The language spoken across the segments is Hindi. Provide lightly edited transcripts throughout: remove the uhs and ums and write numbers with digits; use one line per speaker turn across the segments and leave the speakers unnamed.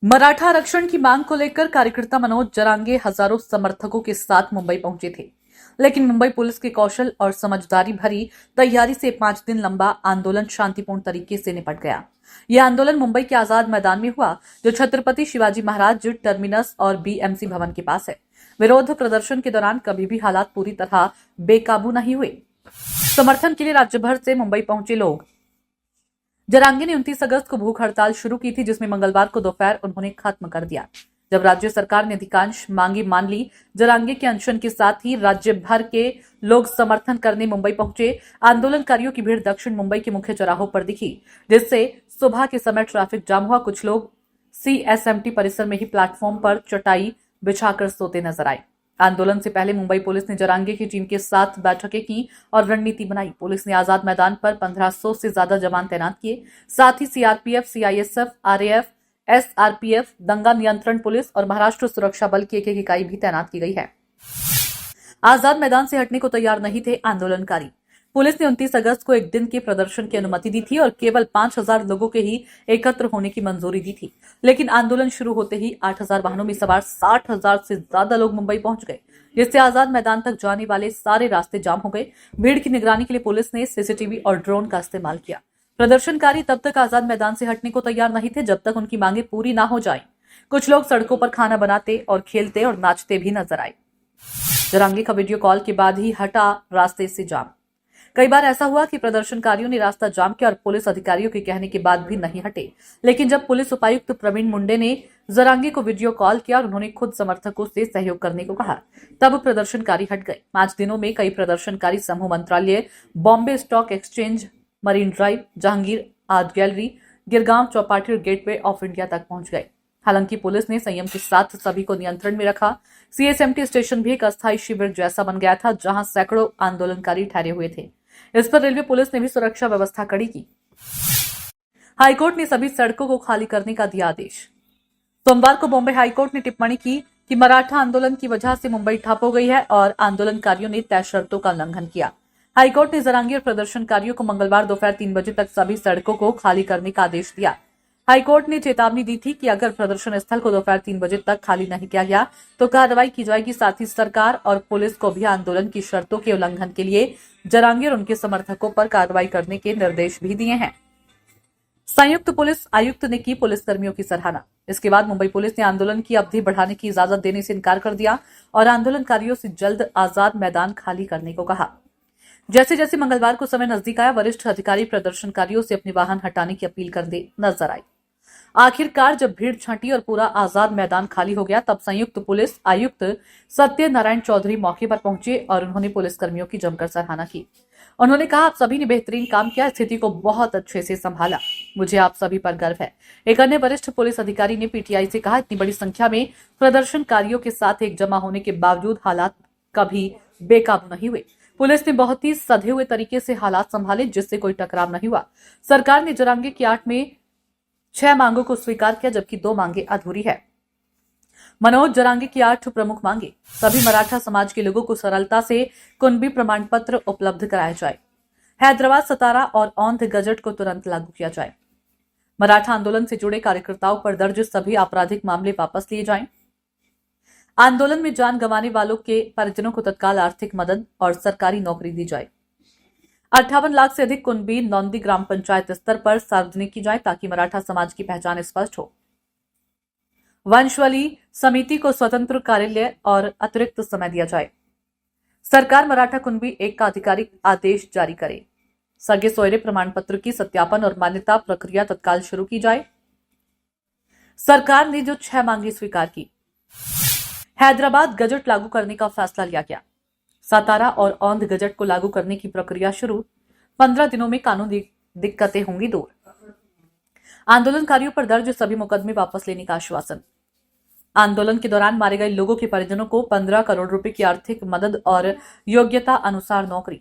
मराठा आरक्षण की मांग को लेकर कार्यकर्ता मनोज जरांगे हजारों समर्थकों के साथ मुंबई पहुंचे थे। लेकिन मुंबई पुलिस के कौशल और समझदारी भरी तैयारी से 5 दिन लंबा आंदोलन शांतिपूर्ण तरीके से निपट गया। यह आंदोलन मुंबई के आजाद मैदान में हुआ, जो छत्रपति शिवाजी महाराज टर्मिनस और बीएमसी भवन के पास है। विरोध प्रदर्शन के दौरान कभी भी हालात पूरी तरह बेकाबू नहीं हुए। समर्थन के लिए राज्य भर से मुंबई पहुंचे लोग। जरांगे ने 29 अगस्त को भूख हड़ताल शुरू की थी, जिसमें मंगलवार को दोपहर उन्होंने खत्म कर दिया। जब राज्य सरकार ने अधिकांश मांगे मान ली, जरांगे के अनशन के साथ ही राज्य भर के लोग समर्थन करने मुंबई पहुंचे। आंदोलनकारियों की भीड़ दक्षिण मुंबई के मुख्य चौराहों पर दिखी, जिससे सुबह के समय ट्रैफिक जाम हुआ। कुछ लोग सीएसएमटी परिसर में ही प्लेटफॉर्म पर चटाई बिछाकर सोते नजर आए। आंदोलन से पहले मुंबई पुलिस ने जरांगे की टीम के साथ बैठकें की और रणनीति बनाई। पुलिस ने आजाद मैदान पर 1500 से ज्यादा जवान तैनात किए। साथ ही सीआरपीएफ, सीआईएसएफ, आरएएफ, एसआरपीएफ, दंगा नियंत्रण पुलिस और महाराष्ट्र सुरक्षा बल की एक इकाई भी तैनात की गई है। आजाद मैदान से हटने को तैयार नहीं थे आंदोलनकारी। पुलिस ने 29 अगस्त को एक दिन के प्रदर्शन की अनुमति दी थी और केवल 5000 लोगों के ही एकत्र होने की मंजूरी दी थी। लेकिन आंदोलन शुरू होते ही 8000 वाहनों में सवार 60,000 से ज्यादा लोग मुंबई पहुंच गए, जिससे आजाद मैदान तक जाने वाले सारे रास्ते जाम हो गए। भीड़ की निगरानी के लिए पुलिस ने सीसीटीवी और ड्रोन का इस्तेमाल किया। प्रदर्शनकारी तब तक आजाद मैदान से हटने को तैयार नहीं थे जब तक उनकी मांगे पूरी ना हो जाए। कुछ लोग सड़कों पर खाना बनाते और खेलते और नाचते भी नजर आए। जरांगे का वीडियो कॉल के बाद ही हटा रास्ते से जाम। कई बार ऐसा हुआ कि प्रदर्शनकारियों ने रास्ता जाम किया और पुलिस अधिकारियों के कहने के बाद भी नहीं हटे। लेकिन जब पुलिस उपायुक्त प्रवीण मुंडे ने जरांगे को वीडियो कॉल किया और उन्होंने खुद समर्थकों से सहयोग करने को कहा, तब प्रदर्शनकारी हट गए। 5 दिनों में कई प्रदर्शनकारी समूह मंत्रालय, Bombay stock exchange, marine drive, Jahangir art gallery, Girgaon Chowpatty और गेटवे ऑफ इंडिया तक पहुंच गए। हालांकि पुलिस ने संयम के साथ सभी को नियंत्रण में रखा। सीएसएमटी स्टेशन भी एक अस्थायी शिविर जैसा बन गया था, जहां सैकड़ों आंदोलनकारी ठहरे हुए थे। इस पर रेलवे पुलिस ने भी सुरक्षा व्यवस्था कड़ी की। हाईकोर्ट ने सभी सड़कों को खाली करने का दिया आदेश। सोमवार को बॉम्बे हाईकोर्ट ने टिप्पणी की कि मराठा आंदोलन की वजह से मुंबई ठप हो गई है और आंदोलनकारियों ने तय शर्तों का उल्लंघन किया। हाईकोर्ट ने जरांगे और प्रदर्शनकारियों को मंगलवार दोपहर 3 बजे तक सभी सड़कों को खाली करने का आदेश दिया। हाईकोर्ट ने चेतावनी दी थी कि अगर प्रदर्शन स्थल को दोपहर 3 बजे तक खाली नहीं किया गया तो कार्रवाई की जाएगी। साथ ही सरकार और पुलिस को भी आंदोलन की शर्तों के उल्लंघन के लिए जरांगे और उनके समर्थकों पर कार्रवाई करने के निर्देश भी दिए हैं। संयुक्त पुलिस आयुक्त ने की पुलिसकर्मियों की सराहना। इसके बाद मुंबई पुलिस ने आंदोलन की अवधि बढ़ाने की इजाजत देने से इनकार कर दिया और आंदोलनकारियों से जल्द आजाद मैदान खाली करने को कहा। जैसे जैसे मंगलवार को समय नजदीक आया, वरिष्ठ अधिकारी प्रदर्शनकारियों से अपने वाहन हटाने की अपील करते नजर आए। आखिरकार जब भीड़ छंटी और पूरा आजाद मैदान खाली हो गया, तब संयुक्त पुलिस आयुक्त सत्यनारायण चौधरी मौके पर पहुंचे और उन्होंने पुलिसकर्मियों की जमकर सराहना की। उन्होंने कहा, आप सभी ने बेहतरीन काम किया, स्थिति को बहुत अच्छे से संभाला, मुझे आप सभी पर गर्व है। एक अन्य वरिष्ठ पुलिस अधिकारी ने पीटीआई से कहा, इतनी बड़ी संख्या में प्रदर्शनकारियों के साथ एक जमा होने के बावजूद हालात कभी बेकाबू नहीं हुए। पुलिस ने बहुत ही सधे हुए तरीके से हालात संभाले, जिससे कोई टकराव नहीं हुआ। सरकार ने जरांगे की 8 में 6 मांगों को स्वीकार किया, जबकि 2 मांगे अधूरी है। मनोज जरांगे की 8 प्रमुख मांगे। सभी मराठा समाज के लोगों को सरलता से कुणबी प्रमाण पत्र उपलब्ध कराया जाए। हैदराबाद, सतारा और औंध गजट को तुरंत लागू किया जाए। मराठा आंदोलन से जुड़े कार्यकर्ताओं पर दर्ज सभी आपराधिक मामले वापस लिए जाएं। आंदोलन में जान गंवाने वालों के परिजनों को तत्काल आर्थिक मदद और सरकारी नौकरी दी जाए। 58 लाख से अधिक कुणबी नौंदी ग्राम पंचायत स्तर पर सार्वजनिक की जाए, ताकि मराठा समाज की पहचान स्पष्ट हो। वंशावली समिति को स्वतंत्र कार्यालय और अतिरिक्त समय दिया जाए। सरकार मराठा कुणबी एक का आधिकारिक आदेश जारी करे। सगे सोयरे प्रमाण पत्र की सत्यापन और मान्यता प्रक्रिया तत्काल शुरू की जाए। सरकार ने जो 6 मांगे स्वीकार की। हैदराबाद गजट लागू करने का फैसला लिया गया। सतारा और औंध गजट को लागू करने की प्रक्रिया शुरू। 15 दिनों में कानूनी दिक्कतें होंगी दूर। आंदोलनकारियों पर दर्ज सभी मुकदमे वापस लेने का आश्वासन। आंदोलन के दौरान मारे गए लोगों के परिजनों को 15 करोड़ रुपए की आर्थिक मदद और योग्यता अनुसार नौकरी।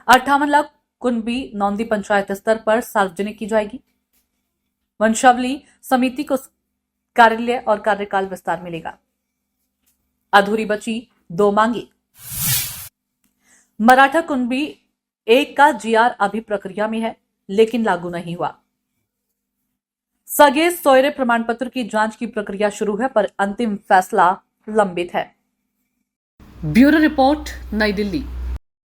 58 लाख कुणबी नौंदी पंचायत स्तर पर सार्वजनिक की जाएगी। वंशावली समिति को कार्यालय और कार्यकाल विस्तार मिलेगा। अधूरी बची 2 मांगे। मराठा कुणबी एक का जीआर अभी प्रक्रिया में है, लेकिन लागू नहीं हुआ। सगे सोयरे प्रमाण पत्र की जांच की प्रक्रिया शुरू है, पर अंतिम फैसला लंबित है। ब्यूरो रिपोर्ट, नई दिल्ली।